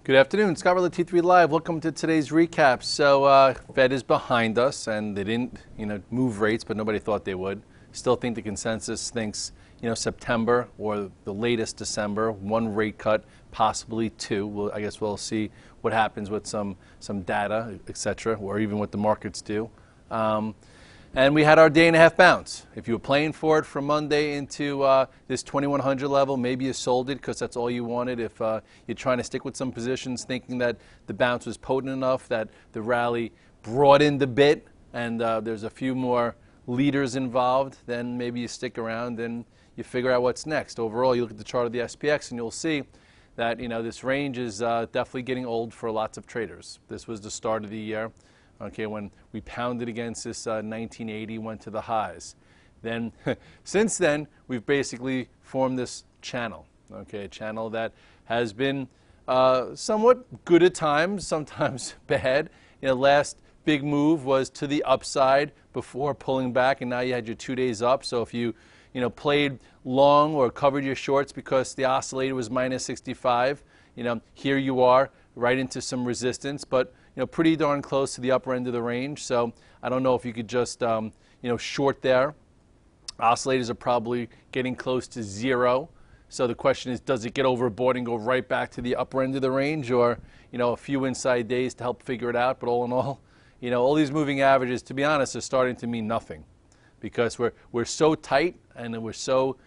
Good afternoon, Scott Redler, T3 Live. Welcome to today's recap. So Fed is behind us, and they didn't, move rates, but nobody thought they would. Still think the consensus thinks, September or the latest December, one rate cut, possibly two. I guess we'll see what happens with some data, et cetera, or even what the markets do. And we had our day-and-a-half bounce. If you were playing for it from Monday into this 2100 level, maybe you sold it because that's all you wanted. If you're trying to stick with some positions thinking that the bounce was potent enough, that the rally broadened a bit, and there's a few more leaders involved, then maybe you stick around and you figure out what's next. Overall, you look at the chart of the SPX and you'll see that this range is definitely getting old for lots of traders. This was the start of the year. Okay, when we pounded against this 1980, went to the highs. Then, since then, we've basically formed this channel. Okay, a channel that has been somewhat good at times, sometimes bad. Last big move was to the upside before pulling back, and now you had your 2 days up. So if you, played long or covered your shorts because the oscillator was minus 65, here you are right into some resistance, but pretty darn close to the upper end of the range. So I don't know if you could just, short there. Oscillators are probably getting close to zero. So the question is, does it get overbought and go right back to the upper end of the range, or, a few inside days to help figure it out? But all in all, all these moving averages, to be honest, are starting to mean nothing, because we're so tight and we're so,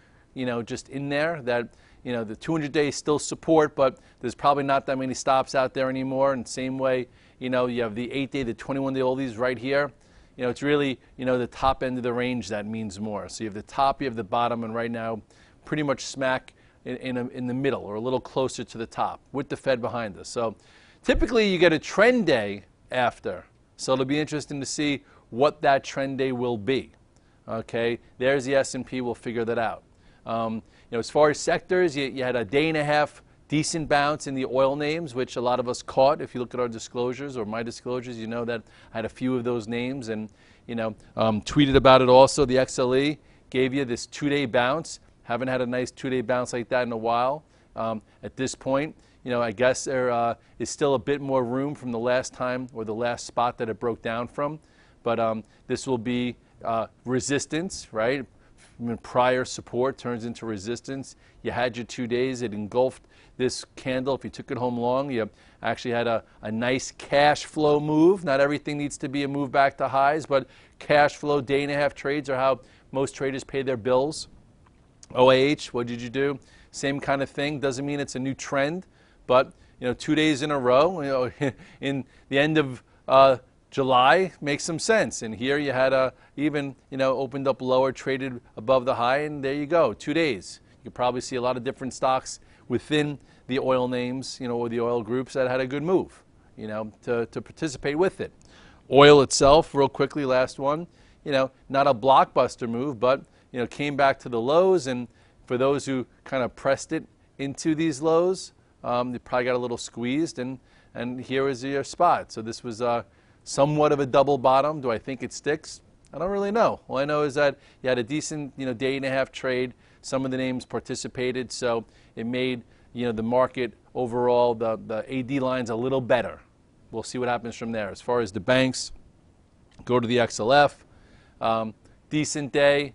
just in there that, the 200-day is still support, but there's probably not that many stops out there anymore. And same way, you have the 8-day, the 21-day, all these right here. It's really, the top end of the range that means more. So you have the top, you have the bottom, and right now, pretty much smack in the middle or a little closer to the top with the Fed behind us. So typically you get a trend day after. So it'll be interesting to see what that trend day will be. Okay, there's the S&P. We'll figure that out. As far as sectors, you had a day-and-a-half decent bounce in the oil names, which a lot of us caught. If you look at our disclosures or my disclosures, you know that I had a few of those names and, tweeted about it also. The XLE gave you this 2-day bounce. Haven't had a nice 2-day bounce like that in a while. At this point, I guess there is still a bit more room from the last time or the last spot that it broke down from. But this will be resistance, right? When prior support turns into resistance. You had your 2 days. It engulfed this candle. If you took it home long, you actually had a nice cash flow move. Not everything needs to be a move back to highs, but cash flow day-and-a-half trades are how most traders pay their bills. OAH, what did you do? Same kind of thing. Doesn't mean it's a new trend, but 2 days in a row, in the end of July makes some sense. And here you had even, opened up lower, traded above the high, and there you go, 2 days. You probably see a lot of different stocks within the oil names, or the oil groups that had a good move, to participate with it. Oil itself, real quickly, last one, not a blockbuster move, but, came back to the lows. And for those who kind of pressed it into these lows, they probably got a little squeezed, and here is your spot. So this was somewhat of a double bottom. Do I think it sticks? I don't really know. All I know is that you had a decent, day-and-a-half trade. Some of the names participated, so it made, the market overall, the AD lines a little better. We'll see what happens from there. As far as the banks, go to the XLF. Decent day.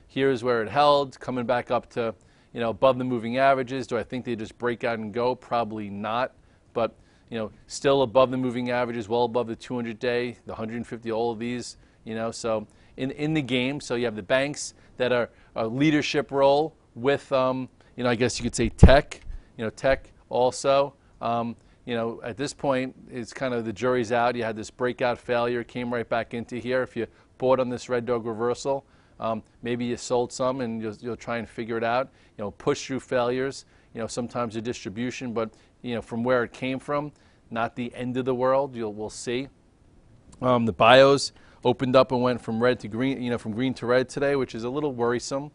Here's where it held, coming back up to, above the moving averages. Do I think they just break out and go? Probably not. But still above the moving averages, well above the 200-day, the 150, all of these, so in the game. So you have the banks that are a leadership role with, I guess you could say tech, tech also. At this point, it's kind of the jury's out. You had this breakout failure, came right back into here. If you bought on this red dog reversal, maybe you sold some and you'll try and figure it out. Push through failures, sometimes a distribution, but from where it came from, not the end of the world. We'll see. The bios opened up and went from red to green, from green to red today, which is a little worrisome,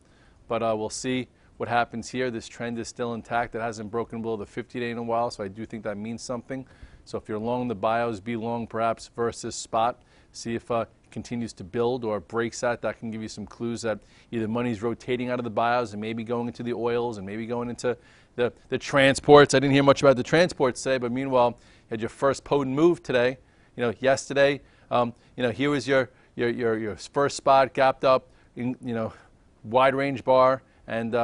but we'll see what happens here. This trend is still intact. It hasn't broken below the 50-day in a while, so I do think that means something. So if you're long the bios, be long perhaps versus spot. see if it continues to build or breaks that. That can give you some clues that either money's rotating out of the buyouts and maybe going into the oils and maybe going into the transports. I didn't hear much about the transports today, but meanwhile, you had your first potent move today. Yesterday, here was your first spot, gapped up, wide range bar and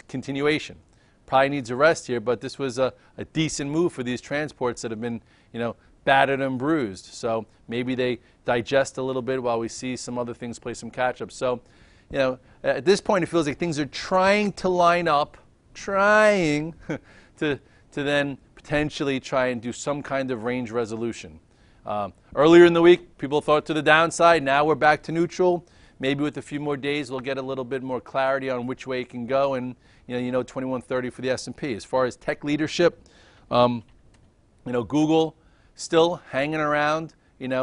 continuation. Probably needs a rest here, but this was a decent move for these transports that have been, battered and bruised. So maybe they digest a little bit while we see some other things play some catch up. So, at this point, it feels like things are trying to line up, trying to then potentially try and do some kind of range resolution. Earlier in the week, people thought to the downside. Now we're back to neutral. Maybe with a few more days, we'll get a little bit more clarity on which way it can go. And 2130 for the S&P. As far as tech leadership, Google still hanging around.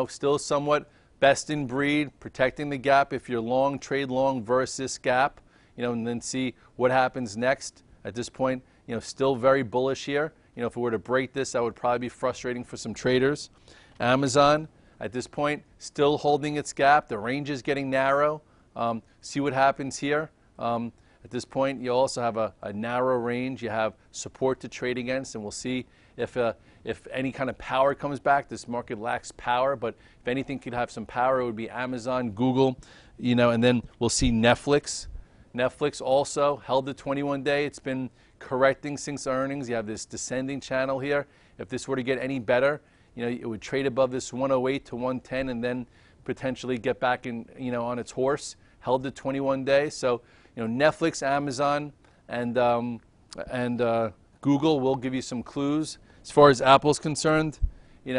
Still somewhat best in breed, protecting the gap. If you're long, trade long versus gap. And then see what happens next. At this point, still very bullish here. If it were to break this, that would probably be frustrating for some traders. Amazon, at this point, still holding its gap. The range is getting narrow. See what happens here. At this point, you also have a narrow range. You have support to trade against, and we'll see if any kind of power comes back. This market lacks power, but if anything could have some power, it would be Amazon, Google, and then we'll see Netflix. Netflix also held the 21-day. It's been correcting since earnings. You have this descending channel here. If this were to get any better, it would trade above this 108 to 110 and then potentially get back in, on its horse. Held the 21-day. So, Netflix, Amazon, and Google will give you some clues. As far as Apple's concerned,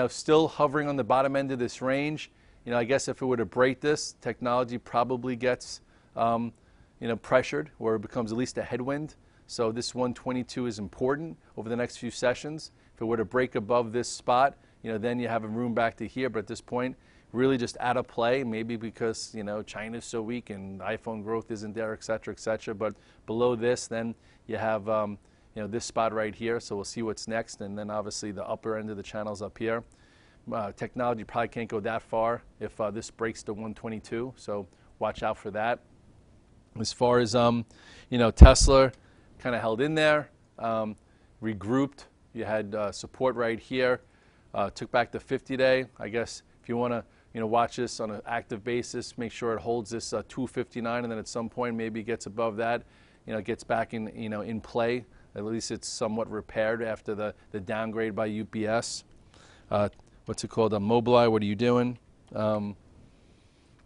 still hovering on the bottom end of this range. I guess if it were to break this, technology probably gets pressured, or it becomes at least a headwind. So this 122 is important over the next few sessions. If it were to break above this spot, then you have a room back to here. But at this point, really just out of play, maybe because, China's so weak and iPhone growth isn't there, et cetera, et cetera. But below this, then you have, this spot right here. So we'll see what's next. And then obviously the upper end of the channel's up here. Technology probably can't go that far if this breaks to 122. So watch out for that. As far as, Tesla kind of held in there, regrouped. You had support right here. Took back the 50-day. I guess if you want to, watch this on an active basis, make sure it holds this 259, and then at some point maybe it gets above that. It gets back in, in play. At least it's somewhat repaired after the downgrade by UPS. What's it called? MBLY. What are you doing? Holding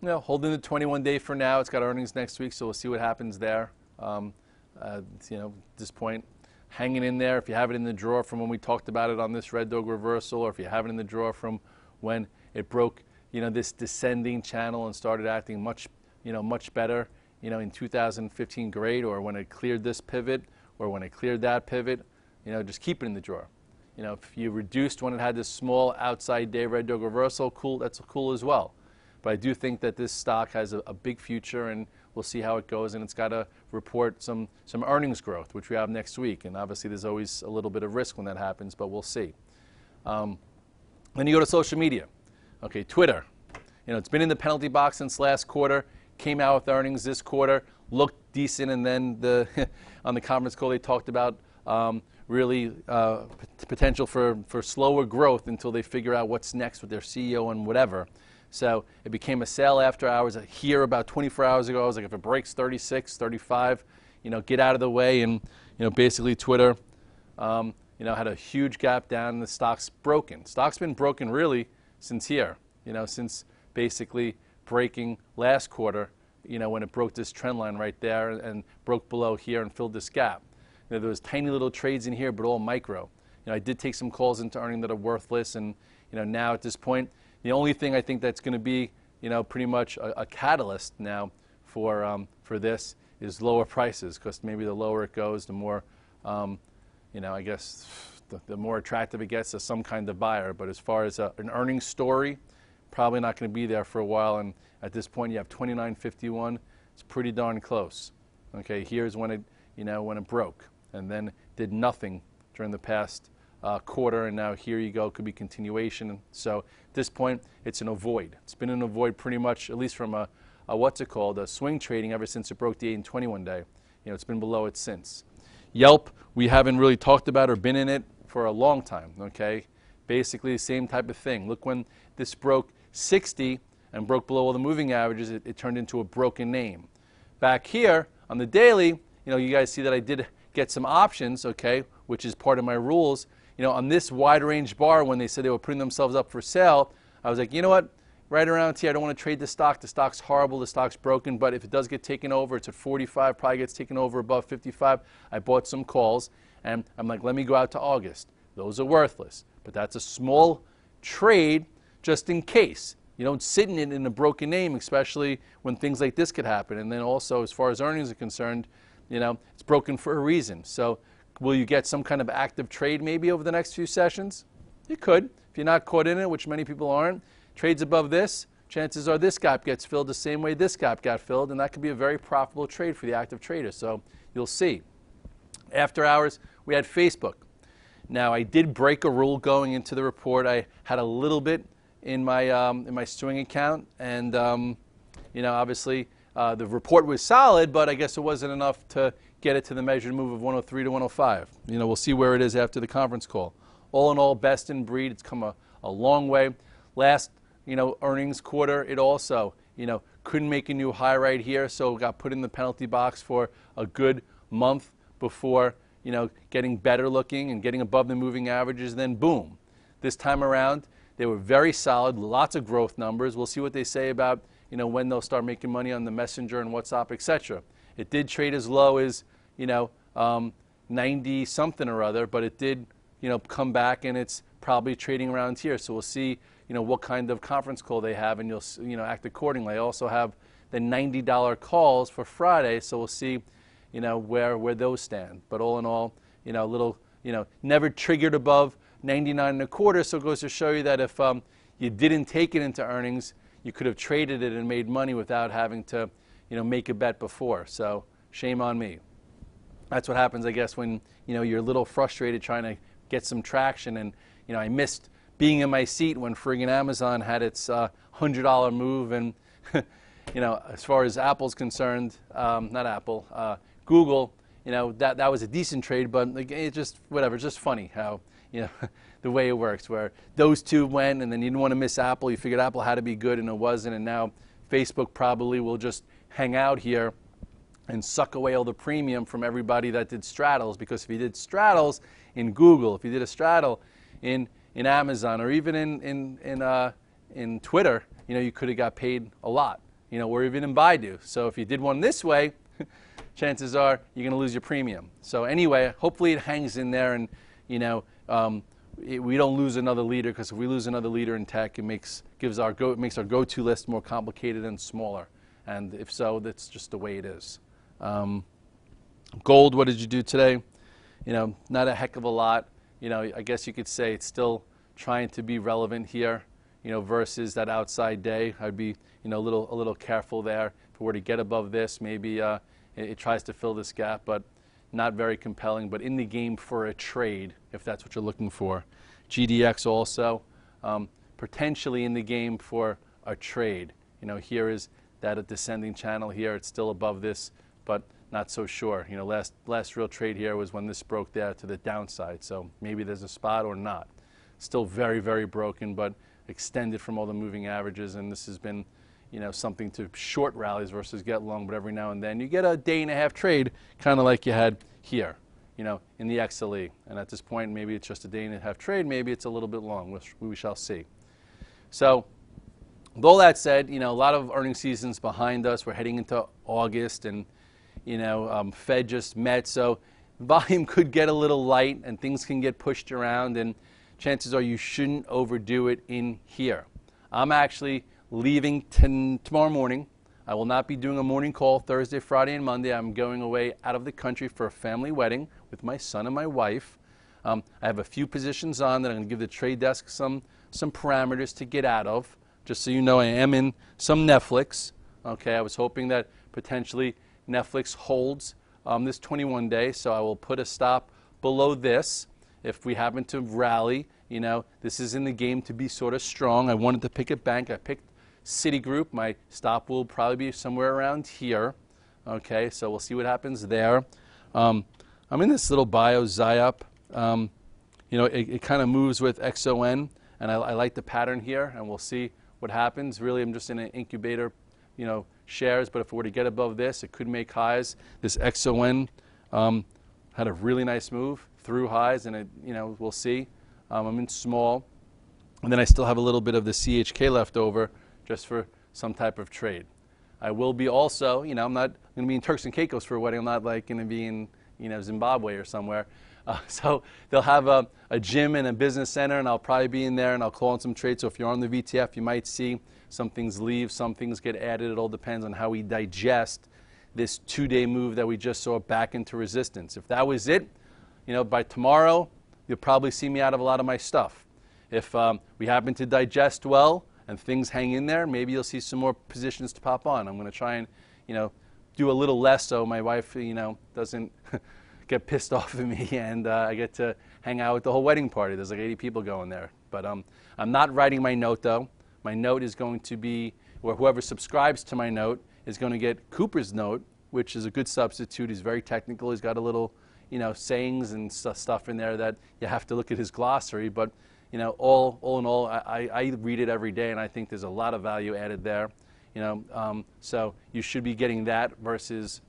the 21-day for now. It's got earnings next week, so we'll see what happens there. At this point, hanging in there. If you have it in the drawer from when we talked about it on this Red Dog reversal, or if you have it in the drawer from when it broke, this descending channel and started acting much better, in 2015, great, or when it cleared this pivot, or when it cleared that pivot, just keep it in the drawer. If you reduced when it had this small outside day Red Dog reversal, cool, that's cool as well. But I do think that this stock has a big future, and we'll see how it goes. And it's got to report some earnings growth, which we have next week. And obviously, there's always a little bit of risk when that happens, but we'll see. Then you go to social media. Okay, Twitter. It's been in the penalty box since last quarter. Came out with earnings this quarter. Looked decent, and then on the conference call they talked about really potential for slower growth until they figure out what's next with their CEO and whatever. So it became a sale after hours here about 24 hours ago. I was like, if it breaks 36, 35, get out of the way. And, basically Twitter, had a huge gap down and the stock's broken. Stock's been broken really since here, since basically breaking last quarter, when it broke this trend line right there and broke below here and filled this gap. There was tiny little trades in here, but all micro. I did take some calls into earning that are worthless. And, now at this point, the only thing I think that's going to be, pretty much a catalyst now for this is lower prices, because maybe the lower it goes, the more, I guess, the more attractive it gets to some kind of buyer. But as far as an earnings story, probably not going to be there for a while. And at this point, you have 29.51. It's pretty darn close. Okay, here's when it, when it broke, and then did nothing during the past quarter, and now here you go, could be continuation. So at this point, it's an avoid. It's been an avoid pretty much, at least from a swing trading ever since it broke the 8 and 21 day. It's been below it since. YELP, we haven't really talked about or been in it for a long time, okay? Basically the same type of thing. Look, when this broke 60 and broke below all the moving averages, it turned into a broken name. Back here on the daily, you guys see that I did get some options, okay, which is part of my rules. On this wide range bar, when they said they were putting themselves up for sale, I was like, you know what? Right around here, I don't want to trade the stock. The stock's horrible. The stock's broken. But if it does get taken over, it's at 45, probably gets taken over above 55. I bought some calls, and I'm like, let me go out to August. Those are worthless. But that's a small trade just in case. You don't sit in it in a broken name, especially when things like this could happen. And then also, as far as earnings are concerned, it's broken for a reason. So will you get some kind of active trade maybe over the next few sessions? You could. If you're not caught in it, which many people aren't, trades above this, chances are this gap gets filled the same way this gap got filled, and that could be a very profitable trade for the active trader. So you'll see. After hours, we had Facebook. Now, I did break a rule going into the report. I had a little bit in my swing account, and obviously the report was solid, but I guess it wasn't enough to get it to the measured move of 103 to 105. We'll see where it is after the conference call. All in all, best in breed. It's come a long way. Last earnings quarter, it also couldn't make a new high right here, so got put in the penalty box for a good month before getting better looking and getting above the moving averages. Then boom, this time around they were very solid, lots of growth numbers. We'll see what they say about when they'll start making money on the Messenger and WhatsApp, etc. It did trade as low as 90 something or other, but it did come back, and it's probably trading around here. So we'll see what kind of conference call they have, and you'll act accordingly. I also have the $90 calls for Friday, so we'll see where those stand. But all in all, never triggered above 99 and a quarter, so it goes to show you that if you didn't take it into earnings, you could have traded it and made money without having to make a bet before. So shame on me. That's what happens, I guess, when you're a little frustrated trying to get some traction. And I missed being in my seat when friggin' Amazon had its $100 move, and as far as Apple's concerned, not Apple, Google, that was a decent trade, but it just whatever. It's just funny how the way it works, where those two went, and then you didn't want to miss Apple. You figured Apple had to be good, and it wasn't. And now Facebook probably will just hang out here and suck away all the premium from everybody that did straddles. Because if you did straddles in Google, if you did a straddle in Amazon, or even in Twitter, you could have got paid a lot, or even in Baidu. So if you did one this way, chances are you're going to lose your premium. So anyway, hopefully it hangs in there, and we don't lose another leader, because if we lose another leader in tech, it makes our go-to list more complicated and smaller. And if so, that's just the way it is. Gold, what did you do today? Not a heck of a lot. I guess you could say it's still trying to be relevant here, versus that outside day. I'd be, a little careful there. If it were to get above this, maybe it tries to fill this gap, but not very compelling. But in the game for a trade, if that's what you're looking for. GDX also potentially in the game for a trade. Here is that a descending channel here. It's still above this, but not so sure. Last real trade here was when this broke there to the downside. So maybe there's a spot or not. Still very, very broken, but extended from all the moving averages. And this has been, something to short rallies versus get long. But every now and then you get a day and a half trade, kind of like you had here, in the XLE. And at this point, maybe it's just a day and a half trade. Maybe it's a little bit long, which we shall see. So with all that said, a lot of earnings seasons behind us. We're heading into August, and Fed just met, so volume could get a little light and things can get pushed around, and chances are you shouldn't overdo it in here. I'm actually leaving tomorrow morning. I will not be doing a morning call Thursday, Friday, and Monday. I'm going away out of the country for a family wedding with my son and my wife. I have a few positions on that I'm going to give the trade desk some parameters to get out of. Just so you know, I am in some Netflix. Okay, I was hoping that potentially Netflix holds this 21 day, so I will put a stop below this. if we happen to rally, this is in the game to be sort of strong. I wanted to pick a bank. I picked Citigroup. My stop will probably be somewhere around here. Okay, so we'll see what happens there. I'm in this little bio Zyop. It kind of moves with XON, and I like the pattern here, and we'll see what happens. Really, I'm just in an incubator, shares, but if it were to get above this, it could make highs. This XON had a really nice move through highs, and we'll see. I'm in small, and then I still have a little bit of the CHK left over just for some type of trade. I will be also, I'm not going to be in Turks and Caicos for a wedding. I'm not like going to be in, Zimbabwe or somewhere. So they'll have a gym and a business center, and I'll probably be in there, and I'll call on some trades. So if you're on the VTF, you might see some things leave, some things get added. It all depends on how we digest this 2-day move that we just saw back into resistance. If that was it, by tomorrow, you'll probably see me out of a lot of my stuff. If we happen to digest well and things hang in there, maybe you'll see some more positions to pop on. I'm going to try and, do a little less so my wife, doesn't get pissed off at me, and I get to hang out with the whole wedding party. There's like 80 people going there. But I'm not writing my note, though. My note is going to be, or whoever subscribes to my note is going to get Cooper's note, which is a good substitute. He's very technical. He's got a little, sayings and stuff in there that you have to look at his glossary. But, all in all, I read it every day, and I think there's a lot of value added there. So you should be getting that versus,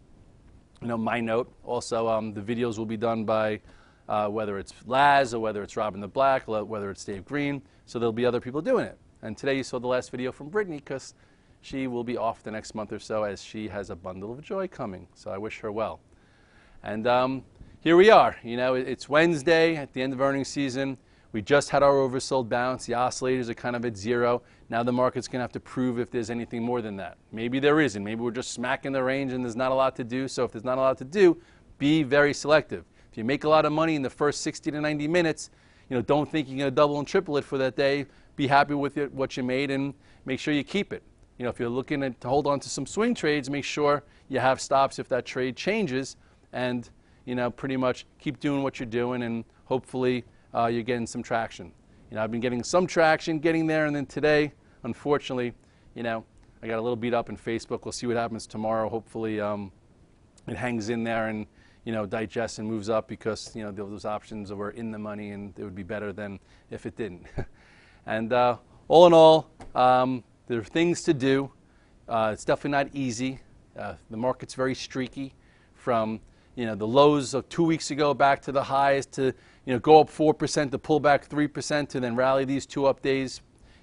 my note. Also, the videos will be done by whether it's Laz or whether it's Robin the Black, or whether it's Dave Green. So there'll be other people doing it. And today you saw the last video from Brittany because she will be off the next month or so as she has a bundle of joy coming. So I wish her well. And here we are. It's Wednesday at the end of earnings season. We just had our oversold bounce. The oscillators are kind of at zero. Now the market's going to have to prove if there's anything more than that. Maybe there isn't. Maybe we're just smacking the range and there's not a lot to do. So if there's not a lot to do, be very selective. If you make a lot of money in the first 60 to 90 minutes, don't think you're going to double and triple it for that day. Be happy with it, what you made, and make sure you keep it. If you're looking to hold on to some swing trades, make sure you have stops if that trade changes, and pretty much keep doing what you're doing, and hopefully you're getting some traction. I've been getting some traction, getting there, and then today, unfortunately, I got a little beat up in Facebook. We'll see what happens tomorrow. Hopefully, it hangs in there and digests and moves up because those options were in the money, and it would be better than if it didn't. And all in all, there are things to do. It's definitely not easy. The market's very streaky from the lows of 2 weeks ago back to the highs to go up 4% to pull back 3% to then rally these 2 up days.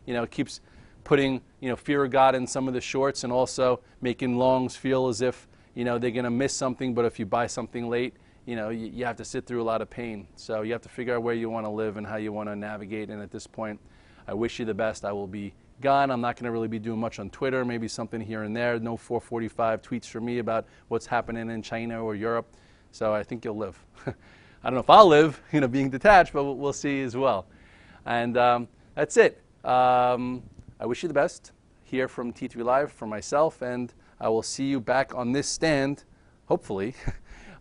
It keeps putting fear of God in some of the shorts and also making longs feel as if they're going to miss something. But if you buy something late, you have to sit through a lot of pain. So you have to figure out where you want to live and how you want to navigate. And at this point, I wish you the best. I will be gone. I'm not going to really be doing much on Twitter, maybe something here and there. No 445 tweets from me about what's happening in China or Europe. So I think you'll live. I don't know if I'll live, being detached, but we'll see as well. And that's it. I wish you the best here from T3 Live for myself, and I will see you back on this stand, hopefully,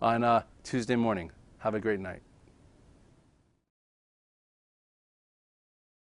on Tuesday morning. Have a great night.